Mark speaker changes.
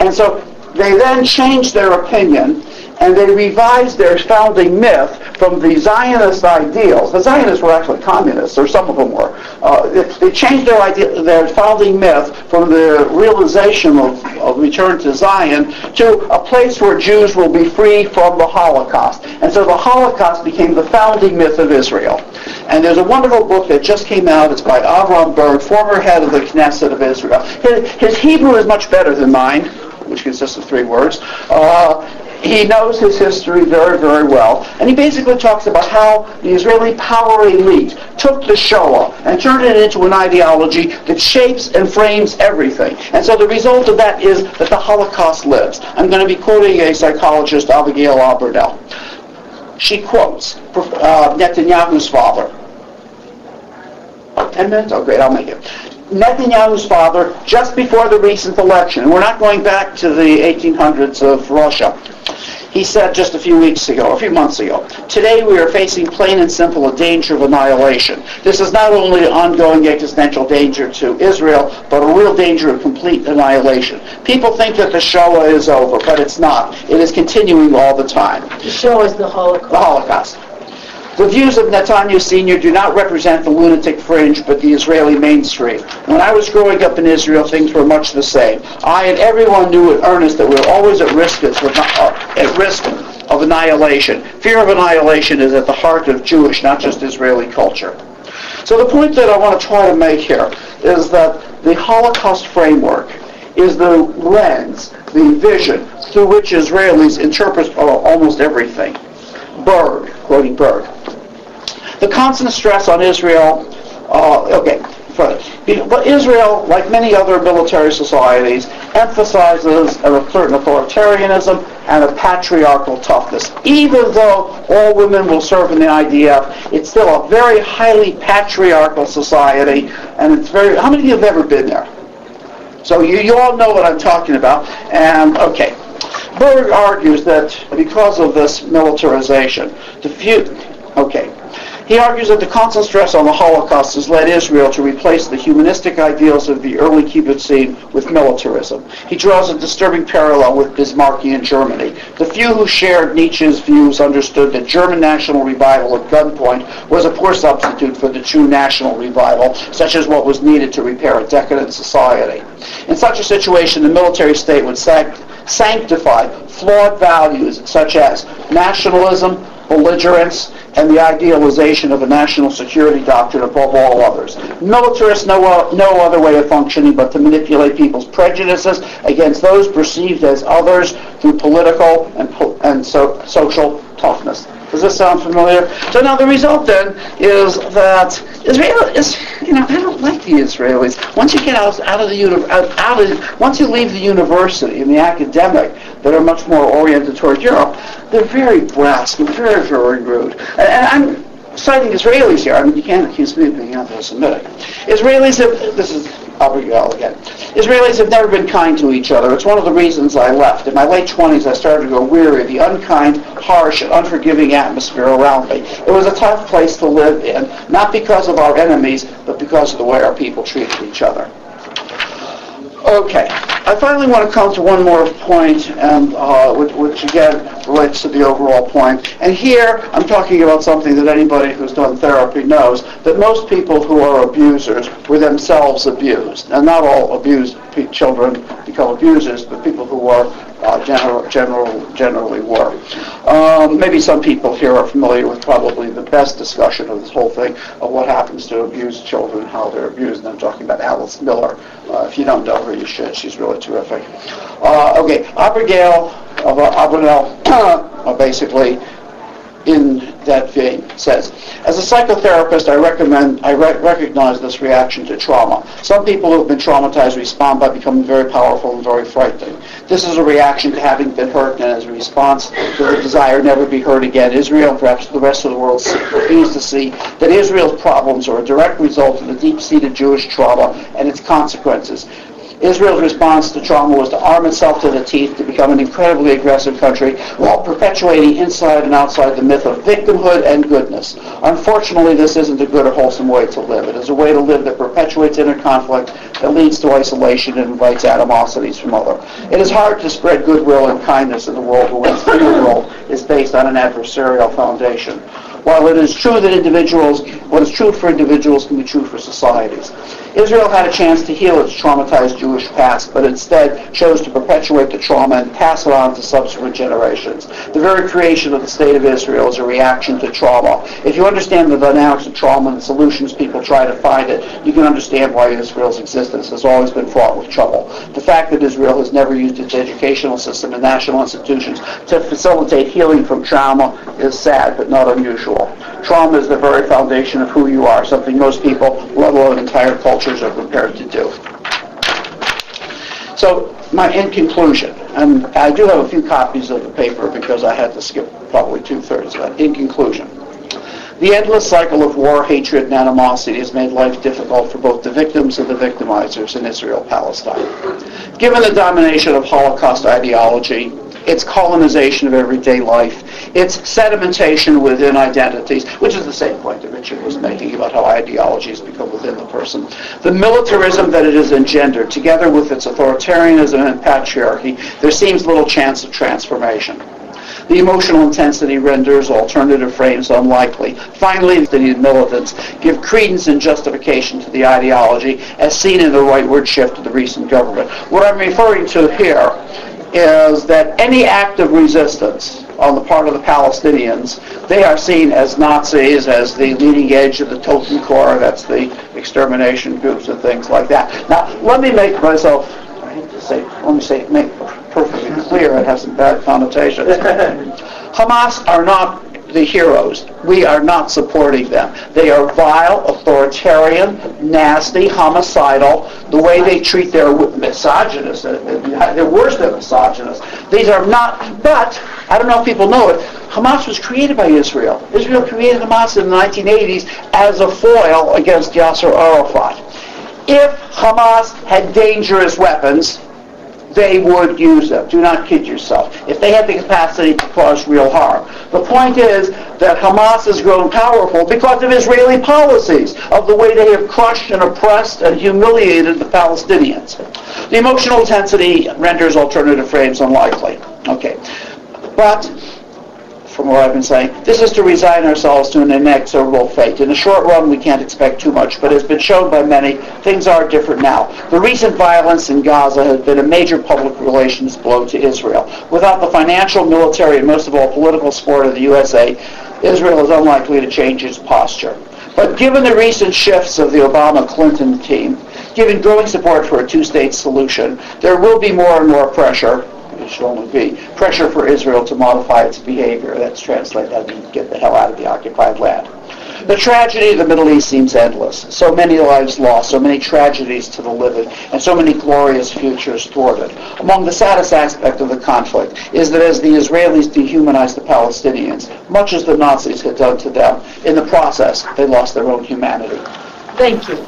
Speaker 1: And so they then changed their opinion, and they revised their founding myth from the Zionist ideals. The Zionists were actually communists, or some of them were. They changed their founding myth from the realization of return to Zion to a place where Jews will be free from the Holocaust. And so the Holocaust became the founding myth of Israel. And there's a wonderful book that just came out. It's by Avram Berg, former head of the Knesset of Israel. His Hebrew is much better than mine, which consists of 3 words. He knows his history very, very well. And he basically talks about how the Israeli power elite took the Shoah and turned it into an ideology that shapes and frames everything. And so the result of that is that the Holocaust lives. I'm going to be quoting a psychologist, Abigail Abernell. She quotes Netanyahu's father. 10 minutes? Oh, great, I'll make it. Netanyahu's father, just before the recent election, we're not going back to the 1800s of Russia, he said just a few months ago, today we are facing plain and simple a danger of annihilation. This is not only an ongoing existential danger to Israel, but a real danger of complete annihilation. People think that the Shoah is over, but it's not. It is continuing all the time.
Speaker 2: The Shoah is the Holocaust.
Speaker 1: The Holocaust. The views of Netanyahu Sr. do not represent the lunatic fringe, but the Israeli mainstream. When I was growing up in Israel, things were much the same. I and everyone knew in earnest that we were always at risk of annihilation. Fear of annihilation is at the heart of Jewish, not just Israeli culture. So the point that I want to try to make here is that the Holocaust framework is the lens, the vision, through which Israelis interpret almost everything. Berg, quoting Berg. The constant stress on Israel, but Israel, like many other military societies, emphasizes a certain authoritarianism and a patriarchal toughness. Even though all women will serve in the IDF, it's still a very highly patriarchal society, and it's very, how many of you have ever been there? So you all know what I'm talking about, and okay. Berg argues that because of this militarization, he argues that the constant stress on the Holocaust has led Israel to replace the humanistic ideals of the early kibbutzim with militarism. He draws a disturbing parallel with Bismarckian Germany. The few who shared Nietzsche's views understood that German national revival at gunpoint was a poor substitute for the true national revival, such as what was needed to repair a decadent society. In such a situation, the military state would sanctify flawed values such as nationalism, belligerence, and the idealization of a national security doctrine above all others. Militarists know no other way of functioning but to manipulate people's prejudices against those perceived as others through political and social toughness. Does this sound familiar? So now the result then is that Israel is, I don't like the Israelis. Once you get once you leave the university and the academic that are much more oriented toward Europe, they're very brash and very, very rude. And I'm citing Israelis here. I mean, you can't accuse me of being anti-Semitic. Israelis have, this is Abigail again. Israelis have never been kind to each other. It's one of the reasons I left. In my late 20s, I started to grow weary of the unkind, harsh, and unforgiving atmosphere around me. It was a tough place to live in, not because of our enemies, but because of the way our people treated each other. Okay, I finally want to come to one more point, and which again relates to the overall point. And here I'm talking about something that anybody who's done therapy knows, that most people who are abusers were themselves abused. And not all abused children become abusers, but people who are generally were. Maybe some people here are familiar with probably the best discussion of this whole thing of what happens to abused children, how they're abused. And I'm talking about Alice Miller. If you don't know her, you should. She's really terrific. Abigail Abernell basically in that vein says, as a psychotherapist, I recognize this reaction to trauma. Some people who have been traumatized respond by becoming very powerful and very frightening. This is a reaction to having been hurt, and as a response to the desire never be hurt again. Israel, and perhaps the rest of the world, refuse to see that Israel's problems are a direct result of the deep-seated Jewish trauma and its consequences. Israel's response to trauma was to arm itself to the teeth to become an incredibly aggressive country while perpetuating inside and outside the myth of victimhood and goodness. Unfortunately, this isn't a good or wholesome way to live. It is a way to live that perpetuates inner conflict, that leads to isolation and invites animosities from others. It is hard to spread goodwill and kindness in the world when the world is based on an adversarial foundation. While it is true that what is true for individuals can be true for societies. Israel had a chance to heal its traumatized Jewish past, but instead chose to perpetuate the trauma and pass it on to subsequent generations. The very creation of the State of Israel is a reaction to trauma. If you understand the dynamics of trauma and the solutions people try to find it, you can understand why Israel's existence has always been fraught with trouble. The fact that Israel has never used its educational system and national institutions to facilitate healing from trauma is sad, but not unusual. Trauma is the very foundation of who you are, something most people, let alone entire cultures, are prepared to do. So, in conclusion, and I do have a few copies of the paper because I had to skip probably 2/3 of it. In conclusion, the endless cycle of war, hatred, and animosity has made life difficult for both the victims and the victimizers in Israel-Palestine. Given the domination of Holocaust ideology, its colonization of everyday life, its sedimentation within identities, which is the same point that Richard was making about how ideologies become within the person, the militarism that it has engendered, together with its authoritarianism and patriarchy, there seems little chance of transformation. The emotional intensity renders alternative frames unlikely. Finally, the militants give credence and justification to the ideology as seen in the rightward shift of the recent government. What I'm referring to here is that any act of resistance on the part of the Palestinians, they are seen as Nazis, as the leading edge of the Totenkor, that's the extermination groups and things like that. Now, let me make myself, make perfectly clear and have some bad connotations. Hamas are not the heroes. We are not supporting them. They are vile, authoritarian, nasty, homicidal. The way they treat their misogynists, they're worse than misogynists. These are not, but, I don't know if people know it, Hamas was created by Israel. Israel created Hamas in the 1980s as a foil against Yasser Arafat. If Hamas had dangerous weapons, they would use them. Do not kid yourself. If they had the capacity to cause real harm. The point is that Hamas has grown powerful because of Israeli policies, of the way they have crushed and oppressed and humiliated the Palestinians. The emotional intensity renders alternative frames unlikely. Okay. But, from what I've been saying, this is to resign ourselves to an inexorable fate. In the short run, we can't expect too much, but as has been shown by many, things are different now. The recent violence in Gaza has been a major public relations blow to Israel. Without the financial, military, and most of all political support of the USA, Israel is unlikely to change its posture. But given the recent shifts of the Obama-Clinton team, given growing support for a two-state solution, there will be more and more pressure. It should only be pressure for Israel to modify its behavior. That's translated as get the hell out of the occupied land. The tragedy of the Middle East seems endless. So many lives lost, so many tragedies to the living, and so many glorious futures thwarted. Among the saddest aspect of the conflict is that as the Israelis dehumanized the Palestinians, much as the Nazis had done to them, in the process, they lost their own humanity.
Speaker 2: Thank you.